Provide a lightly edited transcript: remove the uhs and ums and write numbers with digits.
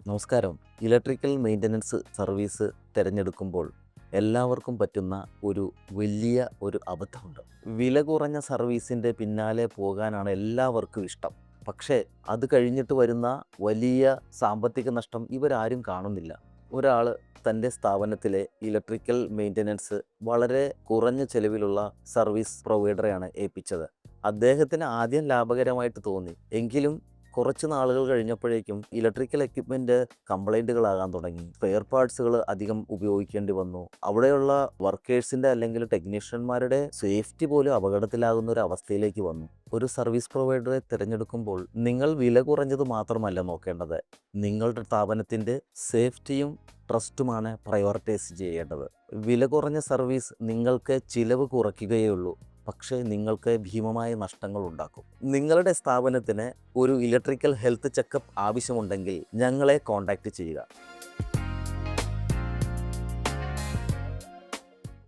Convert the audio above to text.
നമസ്കാരം. Electrical maintenance service തിരഞ്ഞെടുക്കുമ്പോൾ എല്ലാവർക്കും പറ്റുന്ന ഒരു വലിയ അബദ്ധമുണ്ട്. വില കുറഞ്ഞ സർവീസിൻ്റെ പിന്നാലെ പോകാനാണ് എല്ലാവർക്കും ഇഷ്ടം. പക്ഷേ അത് കഴിഞ്ഞിട്ട് വരുന്ന വലിയ സാമ്പത്തിക നഷ്ടം ഇവരാരും കാണുന്നില്ല. ഒരാൾ തൻ്റെ സ്ഥാപനത്തിലെ ഇലക്ട്രിക്കൽ മെയിൻ്റനൻസ് വളരെ കുറഞ്ഞ ചെലവിലുള്ള സർവീസ് പ്രൊവൈഡറെയാണ് ഏൽപ്പിച്ചത്. അദ്ദേഹത്തിന് ആദ്യം ലാഭകരമായിട്ട് തോന്നി. എങ്കിലും കുറച്ച് നാളുകൾ കഴിഞ്ഞപ്പോഴേക്കും ഇലക്ട്രിക്കൽ എക്യുപ്മെൻറ്റ് കംപ്ലൈൻറ്റുകളാകാൻ തുടങ്ങി. സ്പെയർ പാർട്സുകൾ അധികം ഉപയോഗിക്കേണ്ടി വന്നു. അവിടെയുള്ള വർക്കേഴ്സിൻ്റെ അല്ലെങ്കിൽ ടെക്നീഷ്യന്മാരുടെ സേഫ്റ്റി പോലും അപകടത്തിലാകുന്ന ഒരു അവസ്ഥയിലേക്ക് വന്നു. ഒരു സർവീസ് പ്രൊവൈഡറെ തിരഞ്ഞെടുക്കുമ്പോൾ നിങ്ങൾ വില കുറഞ്ഞത് മാത്രമല്ല നോക്കേണ്ടത്, നിങ്ങളുടെ സ്ഥാപനത്തിൻ്റെ സേഫ്റ്റിയും ട്രസ്റ്റുമാണ് പ്രയോറിറ്റൈസ് ചെയ്യേണ്ടത്. വില കുറഞ്ഞ സർവീസ് നിങ്ങൾക്ക് ചിലവ് കുറയ്ക്കുകയേ ഉള്ളൂ, പക്ഷേ നിങ്ങൾക്ക് ഭീമമായ നഷ്ടങ്ങൾ ഉണ്ടാക്കും. നിങ്ങളുടെ സ്ഥാപനത്തിന് ഒരു ഇലക്ട്രിക്കൽ ഹെൽത്ത് ചെക്കപ്പ് ആവശ്യമുണ്ടെങ്കിൽ ഞങ്ങളെ കോൺടാക്റ്റ് ചെയ്യുക.